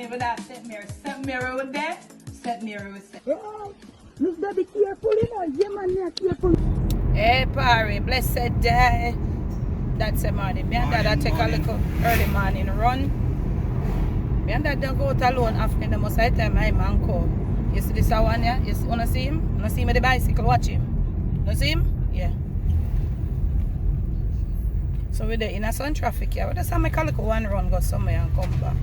with that St. Mary. St. Mary was there. St. Mary was there. Oh, you gotta be careful, you know. Yeah, man, you're careful. Hey, Parry, blessed day. That's a morning. Me and Dad take a little early morning run. Me and Dad don't go out alone after the most time my man call. You see this one here? You wanna see him? Wanna see him with the bicycle? Watch him. You see him? Yeah. So we're there in a sun traffic here. We just make a little one run, go somewhere and come back.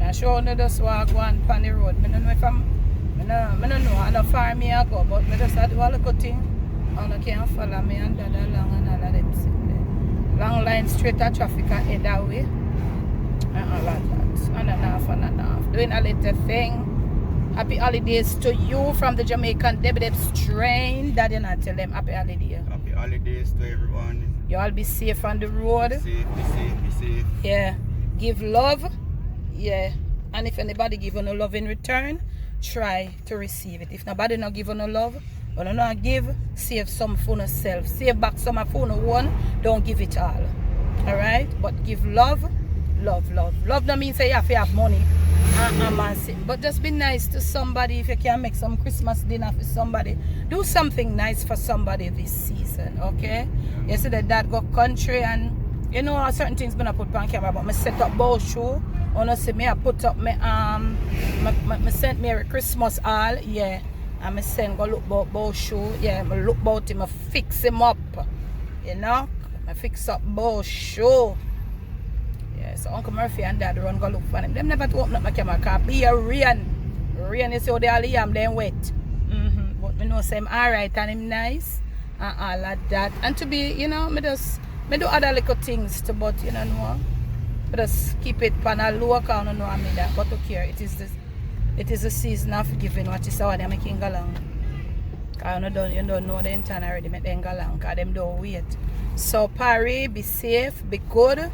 I show you just walk one on the road. I don't know if I don't know how far me I go, but I just do a little thing. All I can follow me and Dad along and all of them sitting there. Long line straight at traffic and head that way. And all of that. On and off, on and off. Doing a little thing. Happy holidays to you from the Jamaican Deb train. Daddy not tell them happy holiday. Happy holidays to everyone. You all be safe on the road. Be safe. Yeah. Give love. Yeah. And if anybody give you no love in return, try to receive it. If nobody not give you no love, but not give, save some for yourself. Save back some for no one. Don't give it all. Alright? But give love. Love. Love don't mean say you have to have money. But just be nice to somebody. If you can make some Christmas dinner for somebody, do something nice for somebody this season, okay? You see that Dad go country and you know certain things gonna put on camera, but I set up bow show. Wanna see me I put up my sent me a Christmas all, yeah. And I send go look about bow show, yeah, I look about him, I fix him up. You know? I fix up bow show. Yeah, so Uncle Murphy and Dad run go look for them. Them never to open up my camera car. Be a rain. Rain is how they all am then wet. But me know say him alright and him nice and all of that. And to be, you know, me do other little things to but you know I just keep it on a low account and know I mean that. But look here, it is a season of giving what is how they making go along. Cause you don't know the intern already make them go along because them don't wait. So Parry, be safe, be good.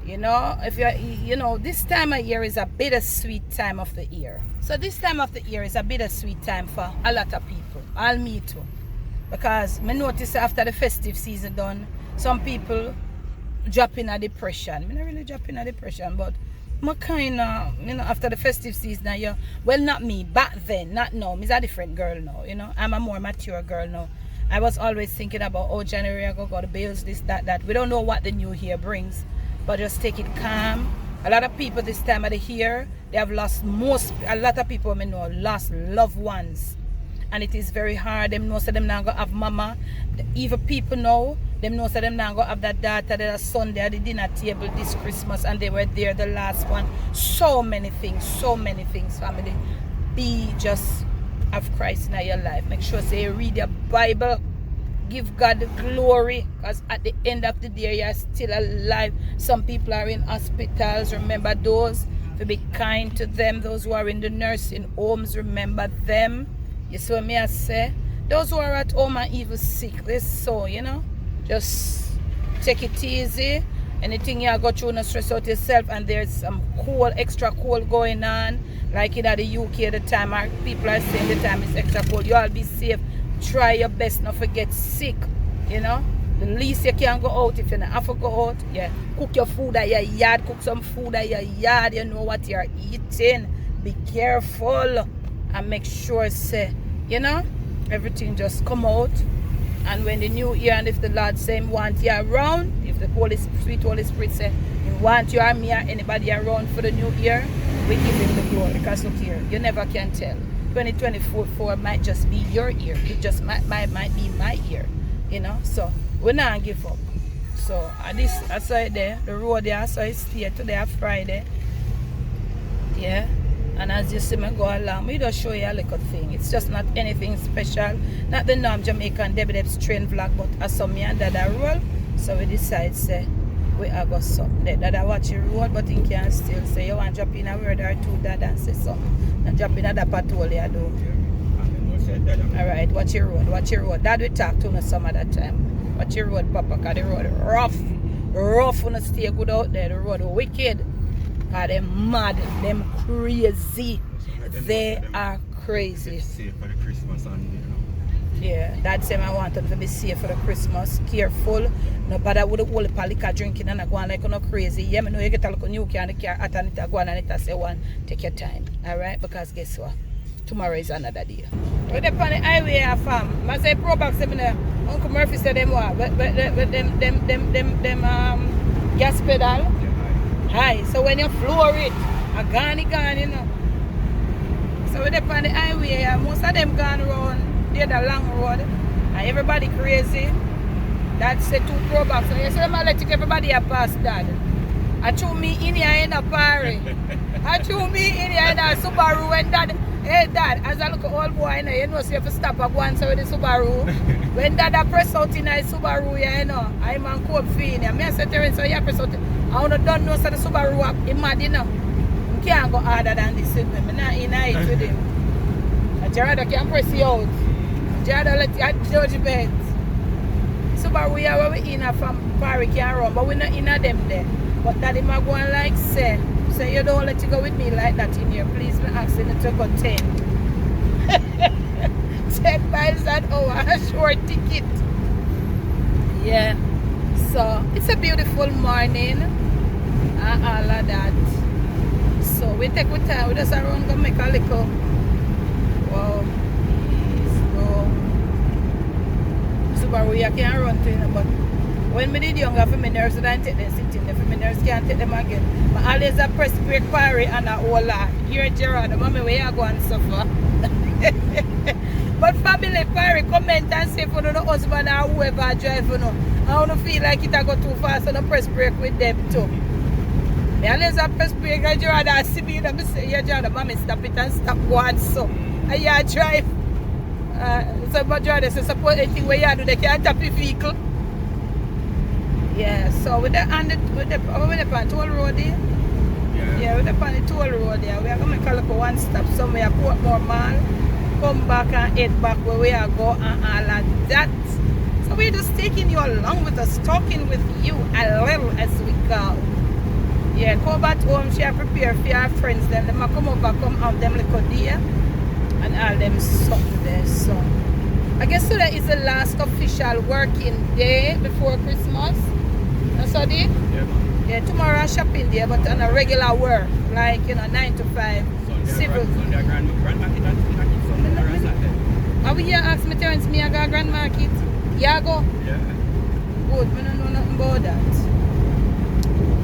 You know, if you know, this time of year is a bittersweet time of the year. So this time of the year is a bittersweet time for a lot of people. All me too. Because I notice after the festive season done, some people drop in a depression. I not really drop in a depression, but I kind of, you know, after the festive season, yeah, well, not me, back then, not now. I'm a different girl now, you know. I'm a more mature girl now. I was always thinking about, oh, January I go the bills, this, that. We don't know what the new year brings. But just take it calm. A lot of people this time of the year, they have lost a lot of people I know lost loved ones. And it is very hard. Them know so them not gonna have mama. Even people know, them know so them not gonna have that daughter, that son there at the dinner table this Christmas and they were there the last one. So many things, family. Be just have Christ in your life. Make sure say you read your Bible. Give God the glory, because at the end of the day you're still alive. Some people are in hospitals. Remember those, to be kind to them. Those who are in the nursing homes, remember them. You see what me I say? Those who are at home and even sick, this so, you know, just take it easy. Anything you go through, no stress out yourself. And there's some cold, extra cold going on, like in the UK the time people are saying the time is extra cold. You all be safe. Try your best not to get sick, you know. The least you can go out if you don't have to go out. Yeah, cook your food at your yard, cook some food at your yard. You know what you're eating. Be careful and make sure, say, you know, everything just come out. And when the new year, and if the Lord say him want you around, if the sweet Holy Spirit say he want you or me or anybody around for the new year, we give him the glory. Because look here, you never can tell. 2024 might just be your year. It just might be my year, you know. So we not give up. So at this, I saw it there, the road there. I saw it stay today, Friday. Yeah. And as you see me go along, we just show you a little thing. It's just not anything special. Not the norm Jamaican Deb's train vlog, but as some me and Dada roll. So we decide say we are go something. Dada watch your road, but he can still say you want to drop in a word or two, Dada, and say something. And drop in other patrol you do. Alright, watch your road. Dad will talk to me some other time. Watch your road, Papa, because the road rough. Rough when you stay good out there. The road wicked. Because them mad, them crazy. They are crazy. It's safe for the Christmas and, you know. Yeah, Dad said I want them to be safe for the Christmas, careful. No bother with the whole liquor drinking and go on like no crazy. Yeah, me know you get a look new car and the car at and it go on and it say one, take your time. Alright, because guess what? Tomorrow is another day. We're up on the highway fam. I say pro back Uncle Murphy said them what? But them gas pedal high. So when you floor it, a gone, you know. So we're up on the highway, most of them gone around the long road. And everybody crazy. That said 2 pro box. So you say I'm let everybody a pass Dad. I threw me in here in a party. I threw me in here in a Subaru and Dad. Hey Dad, as I look at old boy, you know, so you have to stop at once with the Subaru. When Dad I press out in a Subaru, you know, I'm on cope feeling. I said to him, so you press out. I don't know so the Subaru up. He mad, you know. I can't go harder than this with him. I'm not in it with him. Gerardo can press you out. Gerardo let you judge bed. Subaru, we are in from Paris can run, but we're not in them there. But Daddy might go and like say you don't let you go with me like that in here. Please, me asking you to go 10. 10 miles an hour, a short ticket. Yeah. So it's a beautiful morning. And all of that. So we take our time, we just around go make a little. Wow. Subaru you can't run to, you know, but when me did younger for my nerves, I didn't take them sitting there. For my nerves can't take them again. But always a press brake parry and a whole lot. Here Gerard, mommy where you go and suffer. But family parry, comment and say for the husband or whoever drive, you know. I don't feel like it I go too fast and I press brake with them too. Me always a press brake and Gerard I see me and I say, yeah Gerard, mommy stop it and stop one so. And you drive. So but Gerard says suppose anything where you do they can't tap your vehicle. Yeah, so with the on toll road there. Yeah, with the on the toll road there. We are gonna make a look for one stop somewhere, Portmore Mall, come back and head back where we are go and all of that. So we're just taking you along with us, talking with you a little as we go. Yeah, go back home, she are prepared for your friends, then they might come over, come have them little there and all them something there. So I guess today is the last official working day before Christmas. That's what it? Yeah, tomorrow shopping day, but on a regular work, like, you know, 9 to 5. Civil. Are we here ask me Terence, me I go Grand Market? Yeah, go? Yeah. Good, I don't know nothing about that.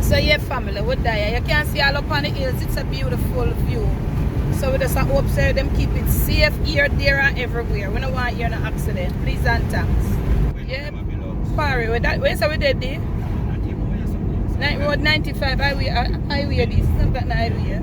So yeah, family, we're there. You can see all up on the hills, it's a beautiful view. So we just hope so them keep it safe here, there and everywhere. We don't want to hear no accident. Please and thanks. Yeah. Parry, where so we did there? Road 95 highway this, not that highway.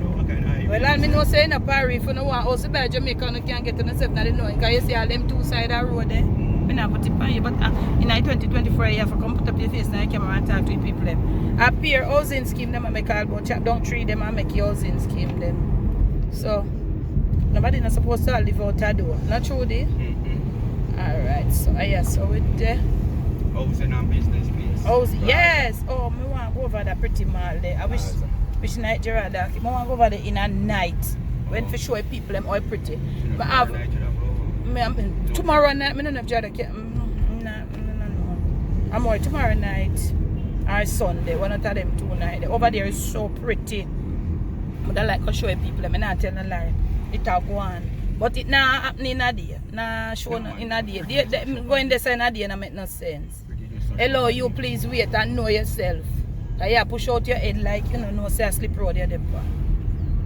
Well, I know say in a Paris, if you don't want also by Jamaica, you can't get to yourself now, because you see all them two sides of the road there. I not put it on you, but in 2024 you have to come put up your face and camera and talk to people. Up here, housing scheme, them I make all about chat down tree, them I make housing scheme them. So, nobody not supposed to live out a door. Not true, there? Alright, so yeah, so with the housing and business, please. Housing, yes! Oh, I want to go over that pretty mall there. I wish night Gerard, I want to go over there in a night. When for show people them all pretty. But I have tomorrow night, I don't know if Gerard no. I'm more tomorrow night or Sunday, one of them 2 nights. Over there is so pretty. But I like to show people, I'm not telling a lie. It'll go on. But it not happening in a day. Not show in a day. Going there in a day don't make no sense. Hello, you please wait and know yourself. You push out your head like, you know, say a slip road there.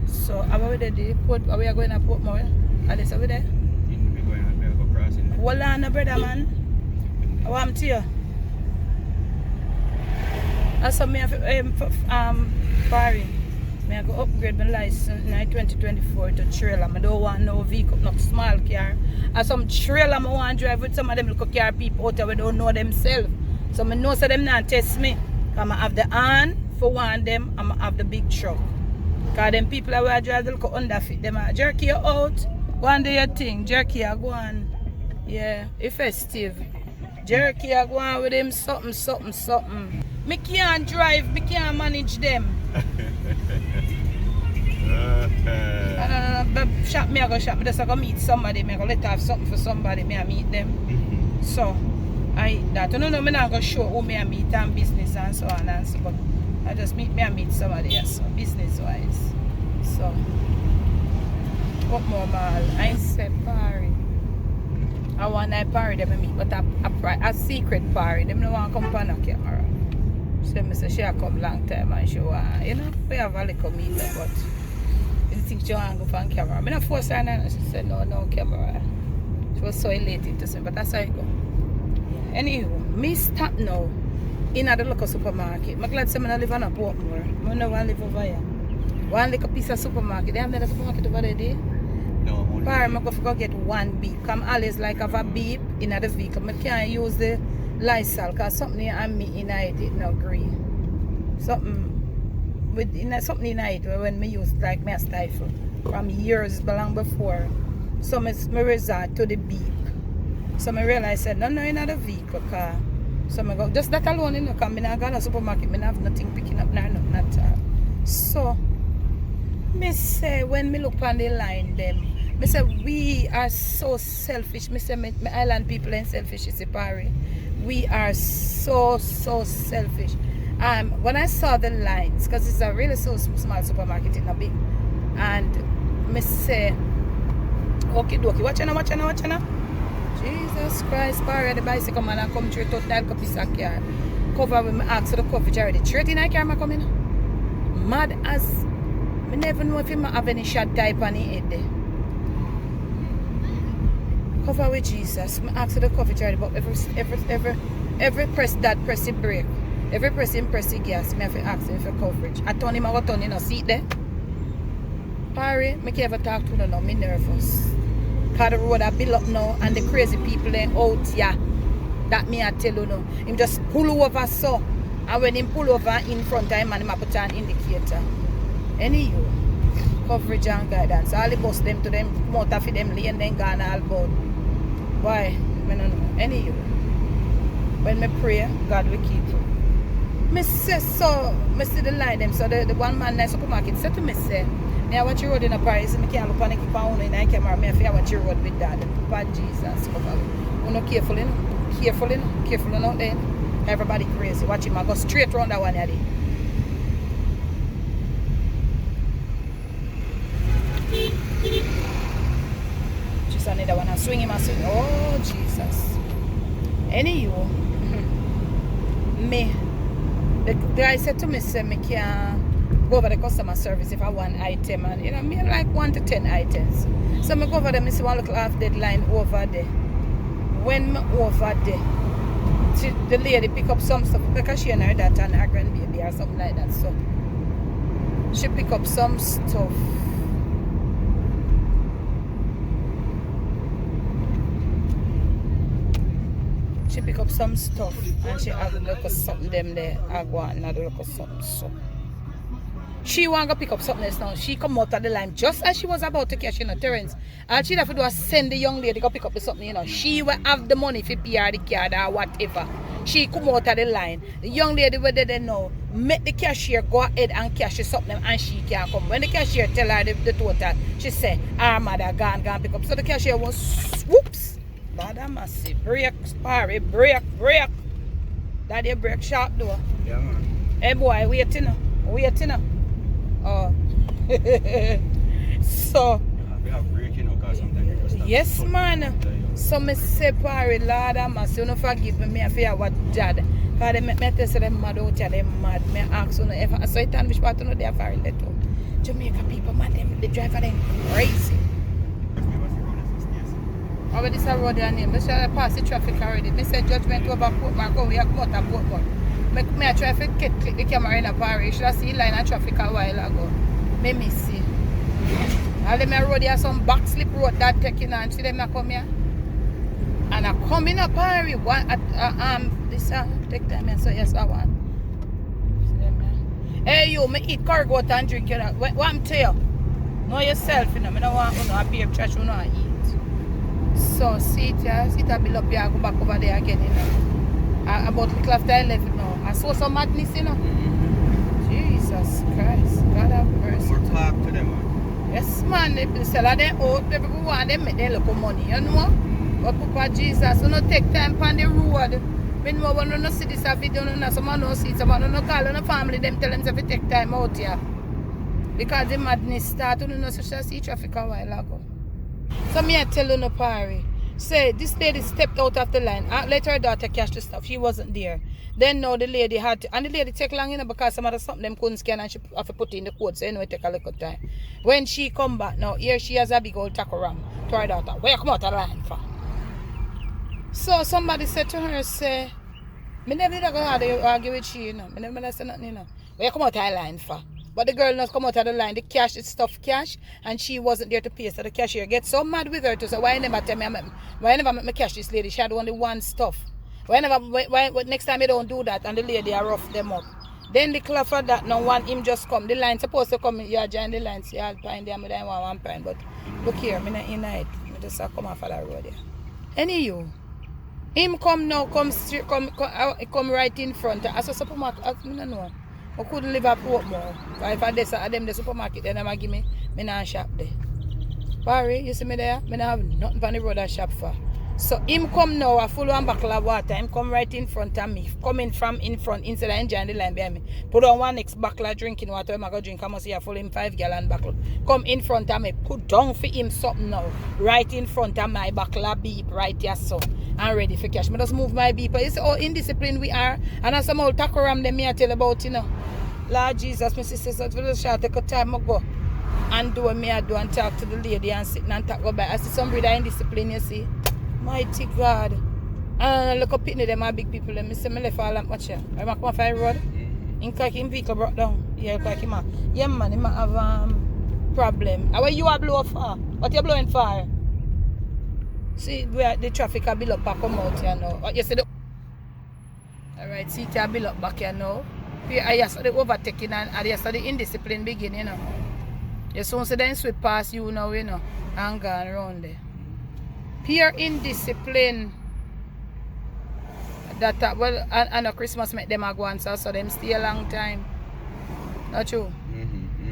So, are we there? Are we going to Portmore? Are they over there? We're going to crossing. Hold on, brother, man. I want to you. I saw me Barry. I go upgrade my license in 2024 to trailer. I don't want no vehicle, no small car. And some trailer I want to drive with some of them little car people out there we don't know themselves. So I know so them not test me. Because I have the hand for one of them and I have the big truck. Because them people that will drive the little underfit, them are jerky you out. Go and do your thing. Jerky you go on. Yeah, it's festive. Jerky you go on with them something. Me can't drive, me can't manage them. No. Shop me, I go shop. Me just go meet somebody. Me I go let have something for somebody. Me I meet them. So I that. No, me not go show who me I meet and business and so on and so. But I just meet somebody else, so business wise. So what more mal? I say party. I want a party them meet, but a secret party. Them no want come on a camera. So me say she a come long time and she want, you know, we have a little meeting, but you think she want to go on camera. I not force her and she said no camera. She was so elated to see, but that's how it go. Anywho, me stop now in the local supermarket. I'm glad I live on a Portmore. I don't want to live over here. One little piece of supermarket. They have another supermarket over there. No, only. I'm going to go get one beep. I'm always like have a beep in the vehicle. I can't use the Lysol because something and me in it no agree. Something in it when me use like me a stifle from years long before. So me resort to the beep. So I realized I said no in the vehicle car. So I go just that alone, you know, because I go to the supermarket, I have nothing picking up now, nothing at all. So me say when me look on the line them, me say we are so selfish. Me say me island people ain't selfish, it's a party. We are so selfish. When I saw the lines, because it's a really so small supermarket, it's not big, and me say, okay, watch now. Jesus Christ, party the bicycle man and come through to that piece of car. Cover with me ask for the coverage already. Straight in I car coming. Mad as I never know if he have any shot type on his head there. Cover with Jesus. I ask for the coverage already, but every press that press the brake. Every press the gas, I have to ask him for coverage. I turn him out turn in a seat there. Parry, I can't ever talk to him now, I'm nervous. Because the road I build up now and the crazy people ain't out here. That me I tell you now. Him just pull over so. And when him pull over in front of him and him put an indicator. Anywho, coverage and guidance. All the bus them to them motor for them lane then gone all about. Why? I don't know. Anywho. When me pray, God will keep you. Me say so, me see the line them. So the one man in the supermarket said to me say, I watch your road in a Paris, I can't look on the camera in the camera, I watch your road with that. But Jesus, you're not careful, careful out there. Everybody crazy. Watch him, I go straight around that one here. Just another one, I swing him, oh Jesus. Anywho, me, the guy said to me, say, me can't go over the customer service if I want item, and you know me like 1 to 10 items. So I go over there, I see one little half deadline over there. When I over there, the lady pick up some stuff because she and her daughter and her grandbaby or something like that. So she pick up some stuff. She pick up some stuff and she have a look at something them there. I go and have a look at something so. She want to pick up something else now. She come out of the line just as she was about to cash in Terrence. All she have to do is send the young lady to pick up the something, you know. She will have the money for pay her the card or whatever. She come out of the line. The young lady will there now make the cashier go ahead and cash something and she can't come. When the cashier tell her the total, she say, her mother gone pick up. So the cashier was whoops. Lord have mercy. Break, Sparry, break. Daddy break sharp door. Yeah, man. Hey boy, wait now. Oh. So We have breaking or sometimes. yes man. So me say parry Lord have mercy. You don't forgive me. I fear what Jad. Because they make me tell say them mad out here, them mad. Me ask you no ever. So it and which part you know they are foreign that too. Jamaica people man, them the driver them crazy. Over this road their name. They shall pass the traffic already. Me say judgment over Portmark. Oh, we have come out of Portmark. Me a try to click the camera in a bar. You should have seen line of traffic a while ago. Me see. All them road there some backslip road that taking on. See them a come here. And I come in a party. One this take time and so yes I want. Hey you, me eat cargo and drink you know. What I'm tell you? Know yourself, you know. I don't want to appear trash you know eat. So see it here, see it a bill up here, go back over there again, you know. About little after 11 now. I saw some madness, you know. Jeez. Jesus Christ. God have mercy. More talk to them, man. Yes, man. They sell them out. People want them make their little money, you know? But Papa Jesus, you don't take time on the road. When no one no see this video, no someone no see, someone no call on the family, them tell them to take time out here. Because the madness started, you know, so she see traffic a while ago. So me I tell you no party. Say this lady stepped out of the line. Let her daughter cash the stuff. She wasn't there. Then now the lady had to, and the lady take long, you know, because some of the something them couldn't scan and she have to put in the code. So anyway, take a little time. When she come back now, here she has a big old tackle ram to her daughter. Where you come out of the line for? So somebody said to her, say, me never did go argue with she, you know. Me never say nothing, you know. Where you come out of the line for? But the girl not come out of the line. The cash is stuff cash, and she wasn't there to pay. So the cashier gets so mad with her to say, why you never tell me, why you never make me cash this lady? She had only one stuff. Why next time you don't do that? And the lady I rough them up. Then the clock for that, now one him just come. The line supposed to come, you join the line, see all pine there, I want one pine. But look here, I'm not in it. I just come off of the road here. Any you? Him come now, come right in front. As a supermarket, I don't know. I couldn't live at Portmore. If I did them the supermarket, then I give me not shop there. Barry, you see me there? I don't have nothing on the road I shop for. So him come now, a full one buckle of water. Him come right in front of me. Coming from in front, instead of enjoying the line behind me. Put on one next buckle of drinking water. I'm going to drink. I must see a full him 5-gallon buckle. Come in front of me. Put down for him something now. Right in front of my buckle of beep. Right here so. I'm ready for cash. I just move my beeper. You see how indisciplined we are. And as some old taco ram them me I tell about, you know. Lord Jesus, my sister said for the short take a time I go and do what me I do and talk to the lady and sit and talk about. I see some brother indiscipline, you see. Mighty God. And look up in them are big people. I say me left all that much here. I come off the road. In case him vehicle broke down. Yeah, like him. Yeah man, he might have problem. Where you are blow for? What you blowing for? See where the traffic a build up and come out here now. What you see the alright, see it a build up back here now. I saw the overtaking and I saw the indiscipline begin, you know. You soon see them sweep past you now, you know, and gone around there. Pure indiscipline. That well, and a Christmas make them go on, so them stay a long time. Not true.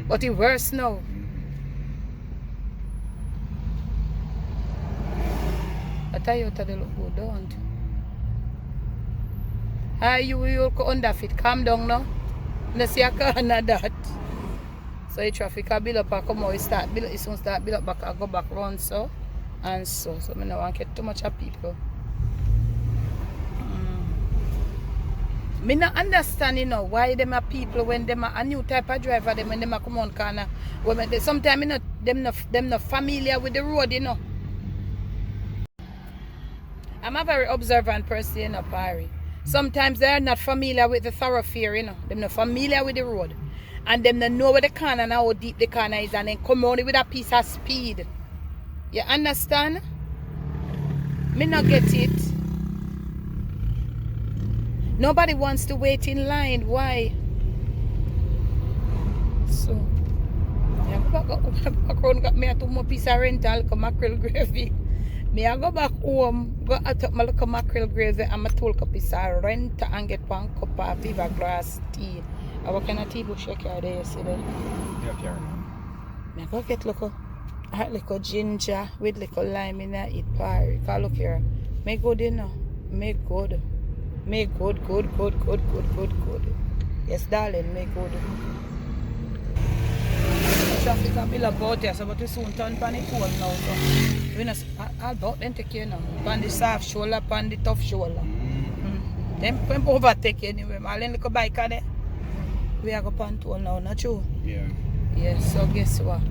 But it worse now. I tell you, they look good, don't you go under fit, calm down now. You see a car and that. So the traffic will build up and come out, it soon start build up back and go back round so and so. So I don't want to get too much of people. I don't understand, you know, why them are people when them are a new type of driver, them when them are come on corner. Sometimes you know, them not familiar with the road, you know. I'm a very observant person, you know, Barry. Sometimes they are not familiar with the thoroughfare, you know. They're not familiar with the road. And them don't know where the corner and how deep the corner is and then come on with a piece of speed. You understand? Me not get it. Nobody wants to wait in line. Why? So, I go back around, got me a 2 more piece of rental, mackerel gravy. I go back home, go at my little mackerel gravy and I told a piece of rent and get 1 cup of Viva Grass tea. What kind of tea bush you carry there, you see there? Yeah, carry. I go get little ginger with little lime in it, eat parry. Cause look here, make good, you know. Make good. Make good. Yes, darling, make good. Traffic a bill about here, so but we soon turn pan it cold now. So we not all about them take care now. Pan the soft shoulder, pan the tough shoulder. Them overtake anyway. All them little bike there. We are go pan toll now, not true? Yeah. Yes, so guess what?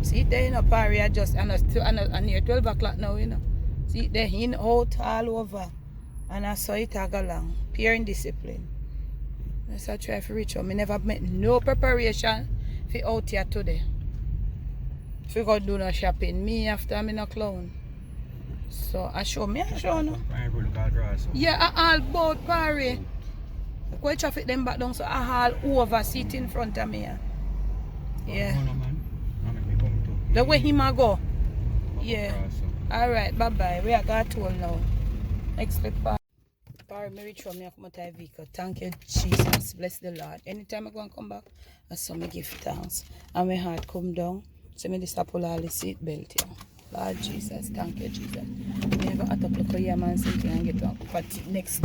See there, you know, party just and near 12 o'clock now, you know. See there in out all over. And I saw it go along. Pure indiscipline. Let's try to reach home. I never met no preparation for out here today. If you go do no shopping, me after I'm in a clown. So I show me, I show no. Yeah, I all boat party. The quite traffic them back down, so I all over seat in front of me. Yeah. The way him a go. Yeah. Alright, bye bye. We are got told now. Next week, Or me reach home, me come out of vehicle. Thank you, Jesus. Bless the Lord. Anytime I go and come back, I saw me give thanks. And my heart come down. So me just pull all the seat belt here. Lord Jesus, thank you, Jesus. Me ever at up look at your man something and get up for next.